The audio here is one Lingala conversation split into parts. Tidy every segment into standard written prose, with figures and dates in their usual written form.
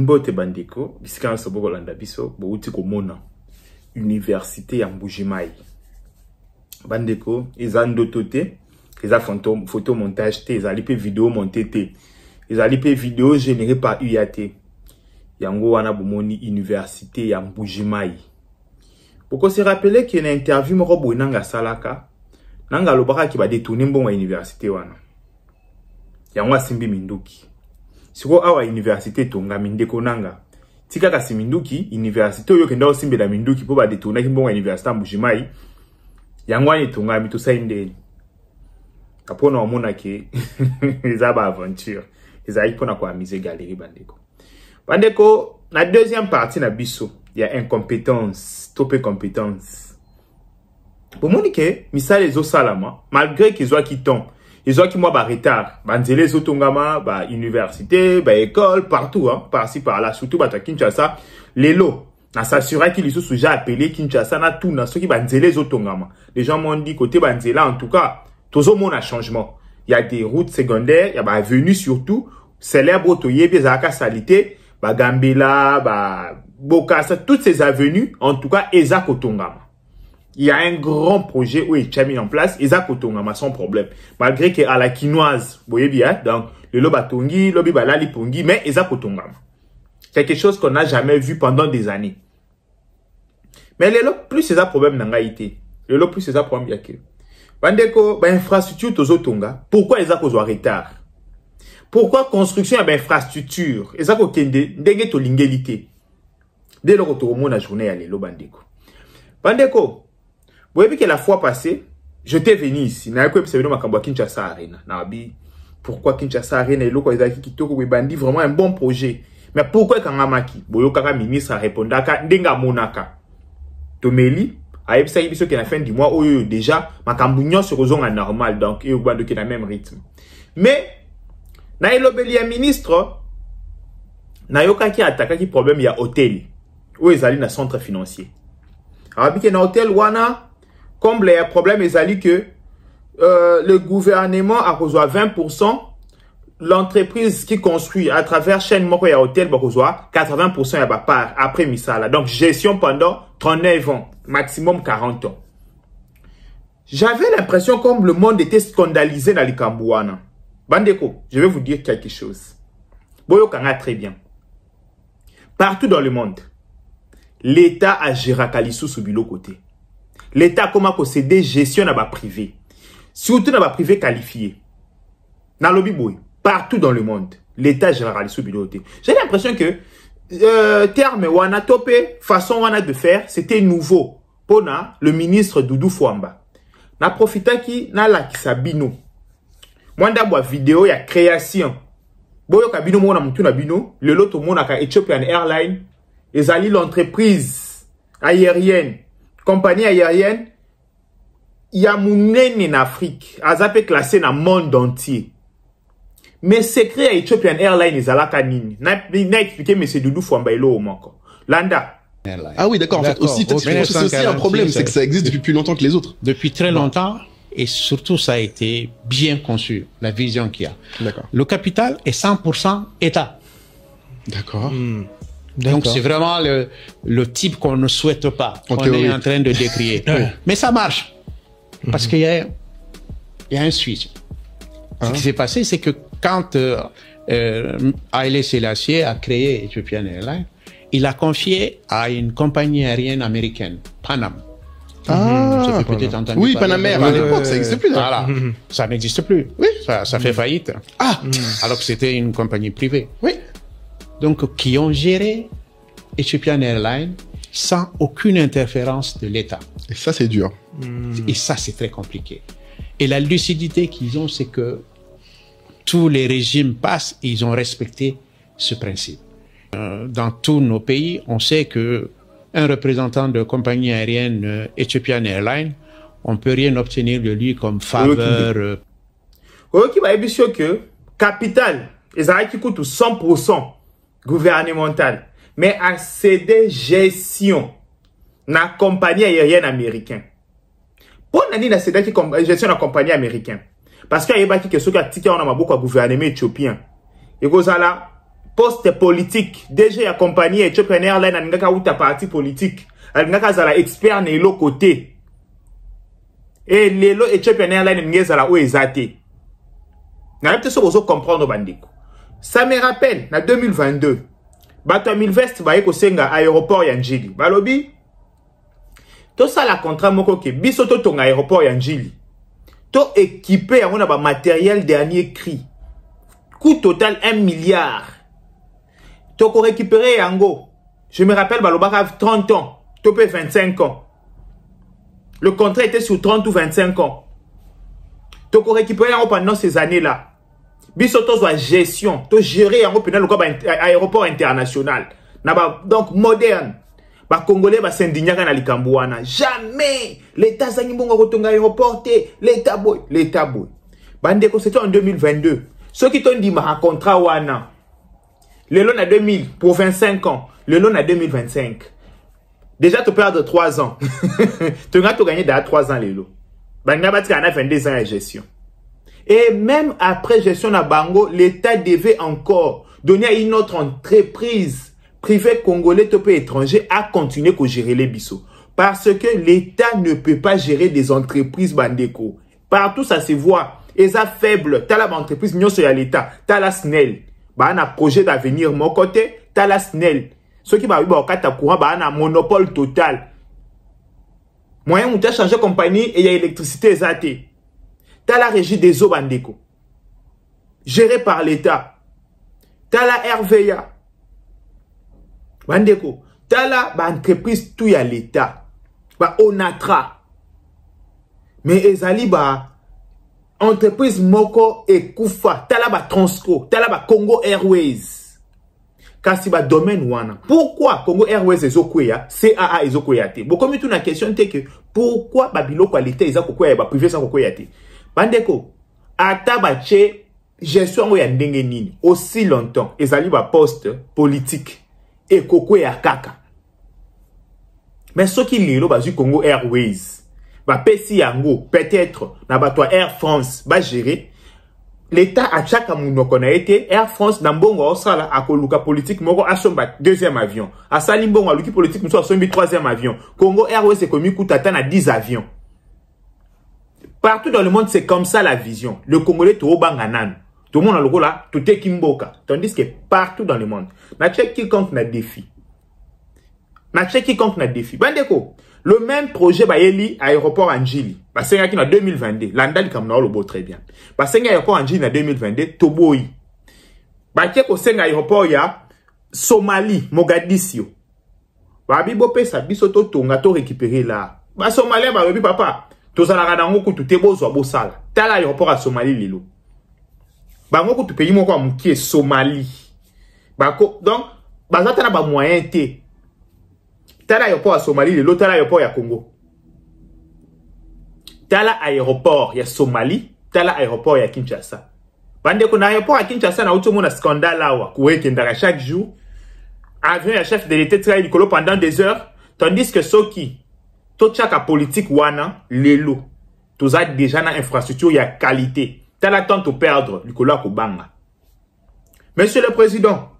Mbote bandeko, bisika soboko landa biso, bouti ko mona université ya Mbujimai. Bandeko, eza ndoto te, eza photo montage te, eza lipe vidéo monté te, eza lipe vidéo générée par UAT. Yango wana bomoni université ya Mbujimai. Poko se rappeler qu'il y a une interview moko boy nanga salaka, nanga lobaka ki ba détourner mbongo ya université wana. Yango asimbi minduki. Siko awa université tonga mindeko nanga. Tika kasi minduki, université oyo kenda osimbe la minduki po ba détourner ki mbongo ya université Mbujimai. Yango ane tonga mito sainde. Kapona omona ke eza ba aventure. Eza ipona kwa mise galerie bandeko. Bandeko, la deuxième partie na biso, il y a incompétence, topé compétence. Pour moi, misal les salama, malgré qu'ils soient qui tombent, ils ont qui moi ba retard, banzele les otongama, ba université, ba école, partout, hein, par-ci par-là, surtout ba Kinshasa, les lots, na s'assurer qu'ils sont déjà appelés Kinshasa na tout, na ceux qui banzele les otongama. Les gens m'ont dit côté banzela, en tout cas, tout au monde a changement. Il y a des routes secondaires, il y a ba avenues surtout, célèbre toye, bien zaka salité. Gambela, Bokassa, toutes ces avenues, en tout cas, Eza Kotongama. Il y a un grand projet où il est mis en place, Eza Kotongama, sans problème. Malgré qu'à la quinoise, vous voyez bien, donc, le lobatongi, lobi balali pongi, mais Eza Kotongama. C'est quelque chose qu'on n'a jamais vu pendant des années. Mais le plus c'est un problème n'a été. Le plus c'est un problème yake. Bandeko, infrastructure tozo tonga, pourquoi Eza Kozo retard? Pourquoi construction et infrastructure? Et ça, c'est ndenge to lingélité. Dès lors que tu remontes la journée, allez, lo bandeko. Bandeko, vous voyez que la fois passée, je t'ai venu ici. Na yako episode makambo Kinshasa Arena. Nabi, pourquoi Kinshasa Arena et loko ezaki kitoko we bandi vraiment un bon projet. Mais pourquoi kangamaki? Boyo kaka ministre a répondu ka ndenga monaka. Tomeli, a ebisa biso que la fin du mois oyo déjà makambo nyonso kozonga normal donc et bando ki na même rythme. Mais na elobeli ya ministre na yoka ki ataka ki problème ya hôtel ou ezali na centre financier. Arabi na hôtel wana comme le problème ezali que le gouvernement a reçoit 20%, l'entreprise qui construit à travers chaîne moko ya hôtel ba reçoit 80% ya ba part après misala. Donc gestion pendant 39 ans, maximum 40 ans. J'avais l'impression comme le monde était scandalisé dans les Kambouana. Bandeko, je vais vous dire quelque chose. Boyo Kanga très bien. Partout dans le monde, l'État a géré Kalissou sous bilo côté. L'État comment posséder gestion n'a privé. Surtout n'a privé qualifié. Dans le biboy, partout dans le monde, l'État gère Kalissou bilo côté. J'ai l'impression que terme wana topé, façon wana de faire, c'était nouveau pour le ministre Doudou Fouamba. Na profita ki na la kisabino. Mwanda bwa vidéo ya création. Boyo kabino mona mtu na bino, le loto mona ka Ethiopian Airlines, ezali l'entreprise aérienne, compagnie aérienne, ya munene en Afrique, azape classé na monde entier. Mais secret à Ethiopian Airlines ezalaka nini? Na expliqué monsieur Doudou Fouamba elo moko. Landa. Ah oui, d'accord. En fait, aussi, c'est aussi un problème, c'est que ça existe depuis plus longtemps que les autres. Depuis très longtemps. Et surtout, ça a été bien conçu, la vision qu'il y a. D'accord. Le capital est 100% État. D'accord. Donc, c'est vraiment le type qu'on ne souhaite pas, qu'on est en train de décrier. Mais ça marche. Parce qu'il y a un switch. Ce qui s'est passé, c'est que quand Haile Selassie a créé Ethiopian Airlines, il a confié à une compagnie aérienne américaine, Panam. Ah, oui, Panamère, à l'époque, ça n'existe plus. Voilà, ça n'existe plus. Oui. Ça fait faillite. Ah, alors que c'était une compagnie privée. Oui. Donc, qui ont géré Ethiopian Airlines sans aucune interférence de l'État. Et ça, c'est dur. Et ça, c'est très compliqué. Et la lucidité qu'ils ont, c'est que tous les régimes passent et ils ont respecté ce principe. Dans tous nos pays, on sait que un représentant de compagnie aérienne Ethiopian Airlines, on peut rien obtenir de lui comme faveur. Ok, bah, bien sûr que capital, ils ont qui coûte 100% gouvernemental, mais à céder gestion na compagnie aérienne américaine. Pour nani na céder qui gestion na compagnie américaine, parce qu'il y a des qui sont qui a ticket on a beaucoup à gouvernement éthiopien. Et vous allez poste politique déjà ya compagnie Ethiopian Airlines alingaka uta parti politique alingaka zala expert na ilo côté et lelo Ethiopian Airlines ngezala o ezate na peut-être so comprendre bandiko. Ça me rappelle na 2022 bato ya Milvest baye ko senga aéroport ya Njili balobi to sala contrat moko ke biso to tonga aéroport ya Njili to équipé yango na ba matériel dernier cri coût total 1 milliard. To ko récupérer yango. Je me rappelle balobaka 30 ans, to pe 25 ans. Le contrat était sur 30 ou 25 ans. To ko récupérer yango pendant ces années-là. Biso to zo gestion, to gérer yango pendant le aéroport international. Na ba donc moderne. Ba Congolais ba s'indignaka na likambuana. Jamais l'État zangi mbongo kotonga aéroport te, l'État boy. Bande ko c'était en 2022. Ceux qui t'ont dit ma contrat wana. Le loan à 2000 pour 25 ans. Le loan à 2025. Déjà, tu perds de 3 ans. Tu as gagné dans 3 ans, les lots. Banga bati a 22 ans de gestion. Et même après gestion à Bango, l'État devait encore donner à une autre entreprise privée congolaise ou étranger à continuer à gérer les bisous. Parce que l'État ne peut pas gérer des entreprises bandeko. Partout, ça se voit. Et ça faible. T'as la entreprise, n'y a l'État. T'as la SNEL. Bah, on a projet d'avenir, mon côté, t'as la SNEL. Ceux qui ont courant, bah, on a monopole total. Moyen où t'as changé compagnie et il y a électricité exatée. T'as la régie des eaux bandeko. Gérée par l'État. T'as la RVA. Bandeko. T'as la bah, entreprise tout y a l'État. Bah, Onatra. Mais ezali bah, entreprise moko et Koufa, talaba Transco, talaba Congo Airways. Kasi ba domaine wana. Pourquoi Congo Airways ezokweya, CAA ezokweya te? Beaucoup mi tout na question te que pourquoi babilo qualité ezokweya ba privé sans kokweya te? Bandeko, ata ba che gestion ya ndenge nini aussi longtemps ezali ba poste politique et kokweya kaka. Mais ce qui lilo ba zu Congo Airways ba pesi yango peut-être na batwa Air France ba gérer l'État a chaque munoko na été Air France na mbongo osala akoluka politique moko asomba deuxième avion asali mbongo aluki politique muso asombi troisième avion. Congo Airways c'est comme kutata na 10 avions. Partout dans le monde c'est comme ça la vision. Le Congolais to banganan. Tout le monde a le là tout est kimboka. Tandis que partout dans le monde na check quiconque na défi. Na check quiconque na défi. Bandeko le même projet Bayeli aéroport Njili. Basenga qui en 2022. Landali comme na lobo très bien. Basenga aéroport Njili en 2022 Toboyi. Bakeko senga aéroport ya Somalie Mogadiscio. Babi bope sa biso to tonga to récupérer là. Ba Somalia ba rebi papa. To zala rango ku tout bozo bosala. Tala aéroport à Somalie lelo. Ba ngoko tu pays moko amukie Somalie. Bako donc bazata na ba moyen te. Tala aéroport à Somalie, l'autre tala aéroport à Congo. Tala aéroport à Somalie, tala aéroport à Kinshasa. Bande qu'on aéroport à Kinshasa na auto mon scandale là koué kendara chaque jour. Avion à chef de l'État travaille licolo pendant des heures, tandis que ceux qui tout chaque politique wana lelo. Tous a déjà na infrastructure ya qualité. Tala tant de perdre licolo ko banga. Monsieur le Président,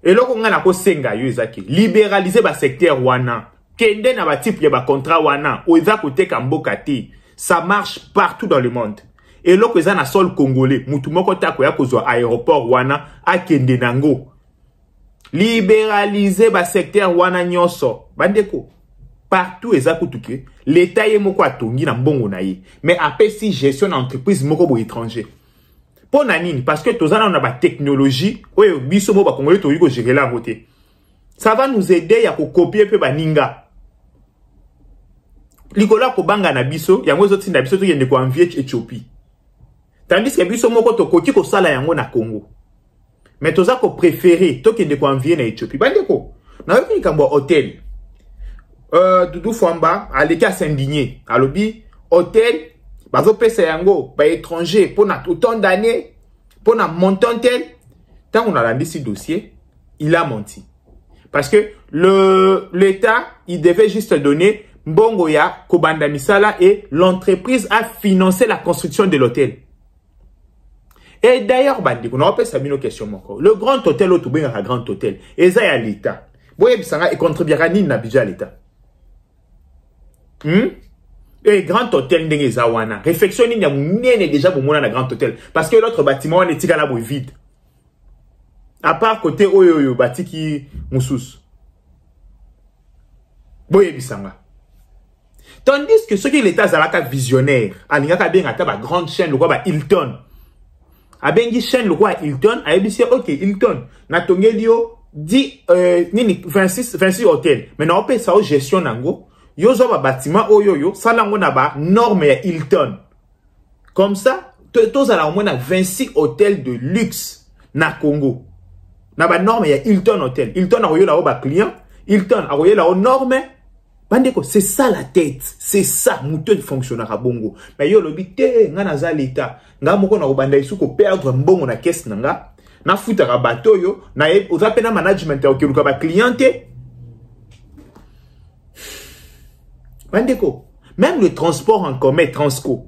et là, on a senga yuzaki libéraliser ba secteur wana. Kende na ba type ya ba contrat wana. Oiza kote kambokati. Ça marche partout dans le monde. Et là, on a sol congolais. Mutu moko tako ya kozwa aéroport wana a kende nango. Libéraliser ba secteur wana nyonso. Bandeko. Partout eza kutuke. L'État ye moko atongi na mbongo na ye. Mais après si gestion d'entreprise moko bo étranger. Pour nanine, parce que tous on a la technologie, oui, bisomo ba congolais to yuko gérer la côté. Ça va nous aider à copier peu baninga. Likola ko banga na biso, yango zoti na biso to yende ko envier Éthiopie. Tandis que biso moko to koti ko sala yango na Congo. Mais toza ko préférer to yende ko envier na Éthiopie. Bandeko, na yoki kambo hôtel. Doudou Famba aleka s'indigner. Alobi hôtel bazo pesa yango ba étranger pour autant d'années pour na montant tel tant on a rendu ce dossier il a menti parce que l'État il devait juste donner mbongo ya kobanda misala et l'entreprise a financé la construction de l'hôtel Et d'ailleurs, bandi, on a appelé ça une question encore. Le grand hôtel, au Toubé, un grand hôtel. Et ça, il y a l'État. Vous voyez, ça contribuera ni n'abidja l'État. Et grand hôtel, n'est zawana. Réflexion, il y a déjà pour moi dans grand hôtel. Parce que l'autre bâtiment, on est tiré là, vide. À part côté, oyo, bâti qui, moussous. Vous voyez, bisanga. Tandis que ceux qui l'État, zalaka visionnaire, alingaka bien à la grande chaîne, le roi, Hilton. A bengi chaîne le roi Hilton, a dit ok Hilton, na tongelio dit 26 hôtels. Mais non pas ça au gestion nango. Yo zo ba bâtiment oyoyo, ça lango na ba norme ya Hilton. Comme ça, tous à la moins 26 hôtels de luxe na Congo. Na ba norme ya Hilton hôtel. Hilton a là ba client, Hilton a là norme. Bandeko, c'est ça la tête. C'est ça, mouton fonctionnaire à Bongo. Mais yo lobi te, nga naza l'État. Nga moko na obanda isu ko perdre mbongo na caisse nanga. Na futa ka bato yo, na oza pena management ya okeluka ba cliente. Bandeko, même le transport en commun, Transco.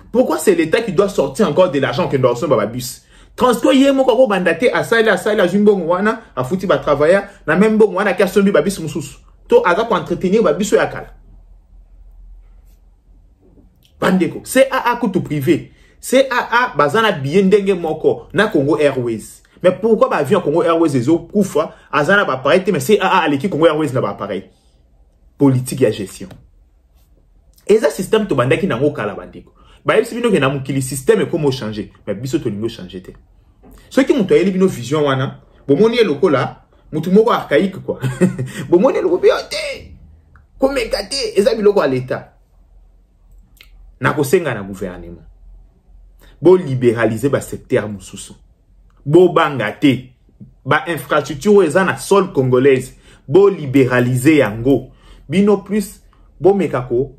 Pourquoi c'est l'État qui doit sortir encore de l'argent que nous recevons dans bus? Transco yé moko ko bandate asala jumbongo wana, a futi ba travailler, na même bongo wana ka sombi ba bus mususu. To aza pour entretenir ba biso yakala. Bandeko, CAA kutu privé. CAA bazana bien ndenge moko na Congo Airways. Mais pourquoi ba avion Congo Airways ezo kufa azana ba pareil mais CAA aleki Congo Airways na ba pareil. Politique ya gestion. Et ça système to bandaki nango kala bandeko. Ba yebisi bino ke na mukili système comment changer, mais biso to lingo changer te. Ceux qui muto yeli bino vision wana, bomoni eloko là mutu moko archaïque quoi. Bomoni eloko biote. Komekate eza biloko à l'État. Na kosenga na gouvernement. Bo libéraliser ba secteur mususu. Bo bangate ba infrastructure eza na sol congolaise. Bo libéraliser yango. Bino plus bo mekako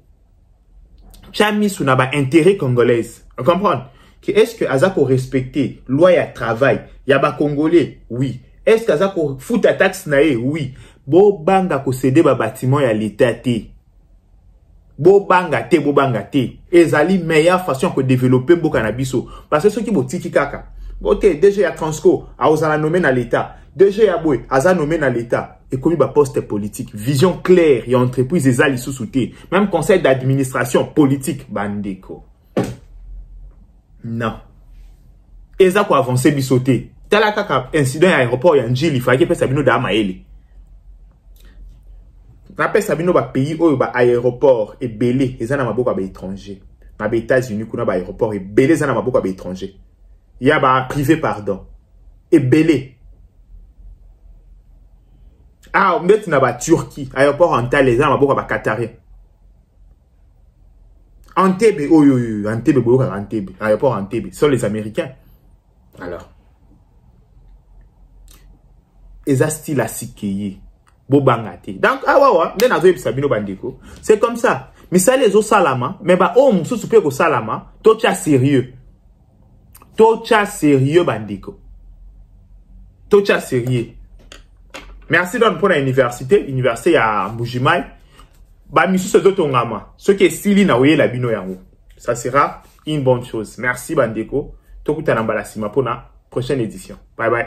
chami suna ba intérêt congolaise. On comprend que est-ce que azako respecter loi ya travail ya ba congolais? Oui. Est-ce que azako fout ta taxe nae? Oui. Bo banga ko céder ba bâtiment ya l'État te. Bo banga te. Ezali meilleure façon que développer mboka na biso. Parce que ceux qui botiki kaka. Ok, déjà ya Transco, a osala nommé na l'État. Déjà ya boy, aza nommé na l'État. Et comme ba poste politique, vision claire, y a entreprise ezali sous-souté. Même conseil d'administration politique, bandeko. Non. Eza ko avancer bisoté. Tala kaka incident à aéroport ya Njili, fallait que Sabino da maele. Rappelle Sabino ba pays oyo ba aéroport et belé, ezana maboka ba étranger. Na ba États-Unis kuna ba aéroport et belé ezana maboka ba étranger. Ya ba privé pardon. Et belé. Ah, on met na ba Turquie, aéroport Antalya ezana maboka ba Qatarien. Entebbe oyo, Entebbe boka Entebbe, aéroport Entebbe, sont les Américains. Alors eza style à sikeye bobangate. Donc awawa nde nazo yebisa bino bandeko. C'est comme ça. Misali ezo salama, mais ba o mususu pe ko salama, tocha sérieux. Tocha sérieux bandeko. Tocha sérieux. Merci donc pour l'université à Mbujimai. Ba misusu ezo tongama. Ce qui est style na oye la bino yango. Ça sera une bonne chose. Merci bandeko. Tokuta na mbalasima pour la prochaine édition. Bye bye.